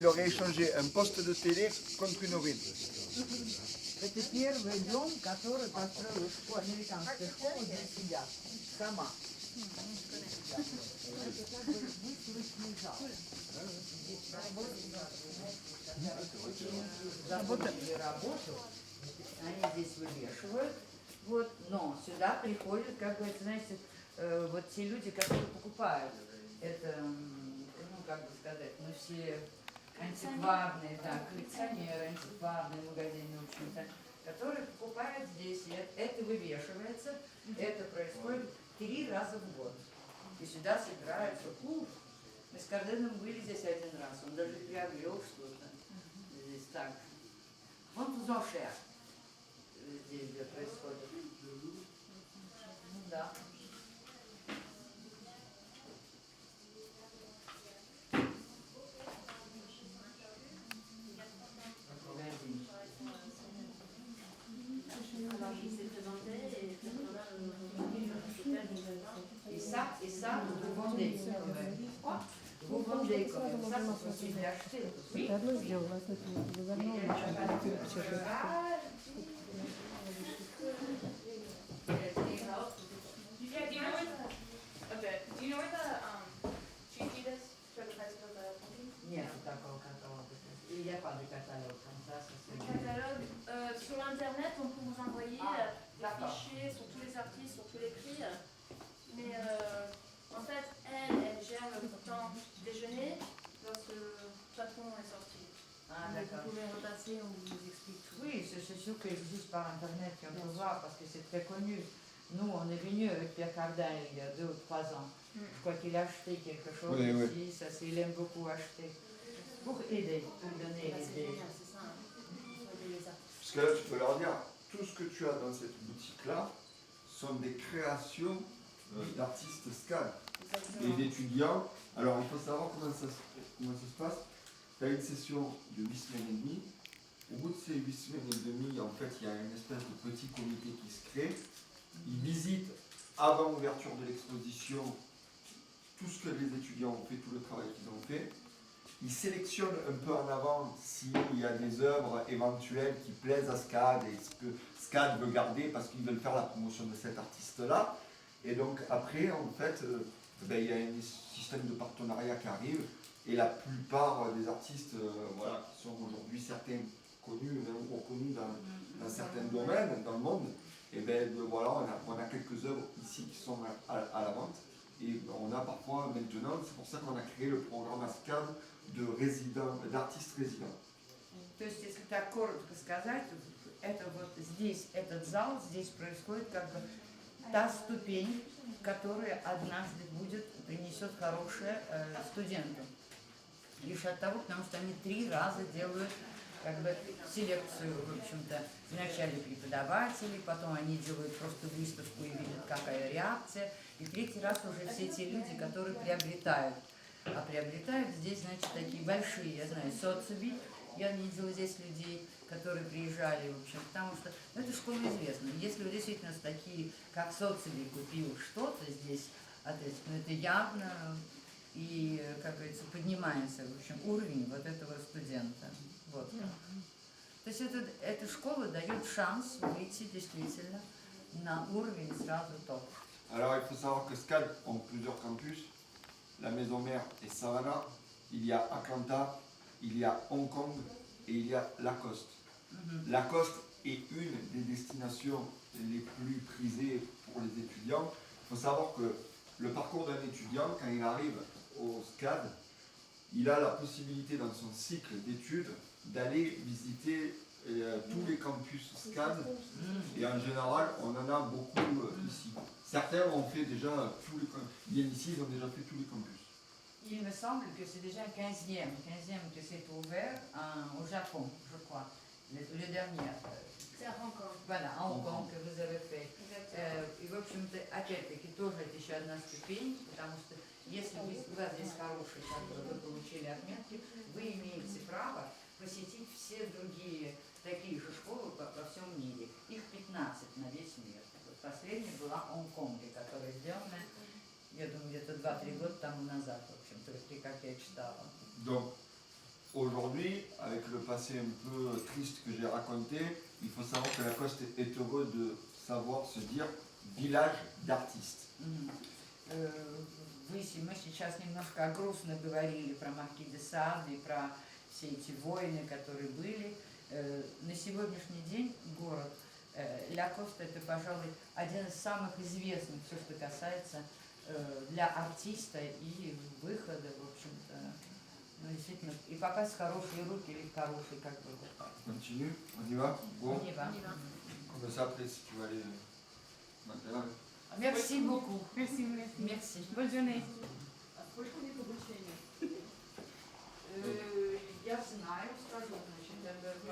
Il aurait échangé un poste de télé contre une urine. Это первый дом, который построила американская школа для себя. Сама. Это как бы выставочный зал. Закончили работу, они здесь вывешивают. Вот, но сюда приходят, как бы, знаете, вот те люди, которые покупают это, ну, как бы сказать, мы все антикварные, да, коллекционеры, антикварные магазины, в общем-то, которые покупают здесь, и это вывешивается, это происходит 3 раза в год. И сюда собираются, мы с Карденом были здесь 1 раз, он даже приобрел что-то здесь так. Вон Тузошер здесь где происходит. Ну да. Et ça, vous vendez quand même. Vous vendez quand même. Ça, c'est possible d'acheter. Oui. Do you know where the cheat sheet is for the price of the painting? Нет такого каталога. Il n'y a pas de catalogue comme ça. Catalogue. Sur internet, on peut vous envoyer des fichiers sur tous les artistes, sur tous les prix. Mais en fait, elle gère le temps déjeuner lorsque le patron est sorti. Ah, Donc d'accord. vous pouvez repasser, on vous explique tout. Oui, c'est sûr qu'il existe par internet, on peut voir parce que c'est très connu. Nous, on est venu avec Pierre Cardin il y a 2 ou 3 ans. Je crois qu'il a acheté quelque chose ici, ça c'est, il aime beaucoup acheter. Pour aider, pour donner des idées. C'est ça. Parce que là, tu peux leur dire, tout ce que tu as dans cette boutique-là sont des créations d'artistes SCAD et d'étudiants. Alors, il faut savoir comment ça se passe. Tu as une session de 8 semaines et demie. Au bout de ces 8 semaines et demie, en fait, il y a une espèce de petit comité qui se crée. Ils visitent, avant l'ouverture de l'exposition, tout ce que les étudiants ont fait, tout le travail qu'ils ont fait. Ils sélectionnent un peu en avant s'il y a des œuvres éventuelles qui plaisent à SCAD et ce que SCAD veut garder parce qu'ils veulent faire la promotion de cet artiste-là. Et donc après, en fait, il y a un système de partenariat qui arrive et la plupart des artistes voilà, qui sont aujourd'hui certains connus ou reconnus dans certains domaines dans le monde, et voilà, on a quelques œuvres ici qui sont à la vente. Et on a parfois maintenant, c'est pour ça qu'on a créé le programme SCAD de résidents, d'artistes résidents. То есть, если так коротко сказать, это вот здесь, этот зал, здесь происходит как бы та ступень, которая однажды принесет хорошее студенту. Лишь от того, потому что они 3 раза делают как бы селекцию, в общем-то, вначале преподавателей, потом они делают просто выставку и видят, какая реакция, и 3-й раз уже все те люди, которые приобретают. А приобретают здесь, значит, такие большие, я знаю, соцуби. Я видела здесь людей, которые приезжали, в общем, потому что, ну, это школа известна. Если вы действительно такие, как соцуби, купил что-то здесь, ну, это явно и, как говорится, поднимается, в общем, уровень вот этого студента. Вот. То есть эта школа дает шанс выйти действительно на уровень сразу топ. Alors il faut savoir que SCAD ont plusieurs campus. La maison mère est Savannah, il y a Atlanta, il y a Hong Kong et il y a Lacoste. Lacoste est une des destinations les plus prisées pour les étudiants. Il faut savoir que le parcours d'un étudiant, quand il arrive au SCAD, il a la possibilité dans son cycle d'études d'aller visiter tous les campus SCAD et en général on en a beaucoup ici. Certains ont fait déjà tous les ils viennent ici, ils ont déjà fait tous les campus. Il me semble que c'est déjà le 15e que c'est ouvert au Japon, je crois, le dernier. C'est à Hong Kong. Voilà, à Hong Kong que vous avez fait. И, в общем-то, опять-таки, тоже это еще одна ступень, потому что если у вас здесь хорошие, вы получили отметки, вы имеете право посетить все другие такие же школы во всем мире. Их 15 на весь мир. Вот последняя была в Хонконге, которая сделана, я думаю, где-то 2-3 года тому назад, в общем-то, как я читала. Donc, aujourd'hui, avec le passé un peu triste que j'ai raconté, il faut savoir que Lacoste est heureux de savoir se dire village d'artistes. Мы сейчас немножко грустно говорили про Марки де Сад и про все эти войны, которые были. На сегодняшний день город Ля Коста это, пожалуй, один из самых известных, все, что касается для артиста и выхода, в общем-то. Ну, действительно, и показ хорошие руки или хороший, как бы вот так. Continue, on y va? Bon, On y va. comme ça après si tu veux aller maintenant. Merci beaucoup. Merci, merci. Merci. Bonne journée. А сколько у них обучения? Я знаю, скажу, значит, это 2,5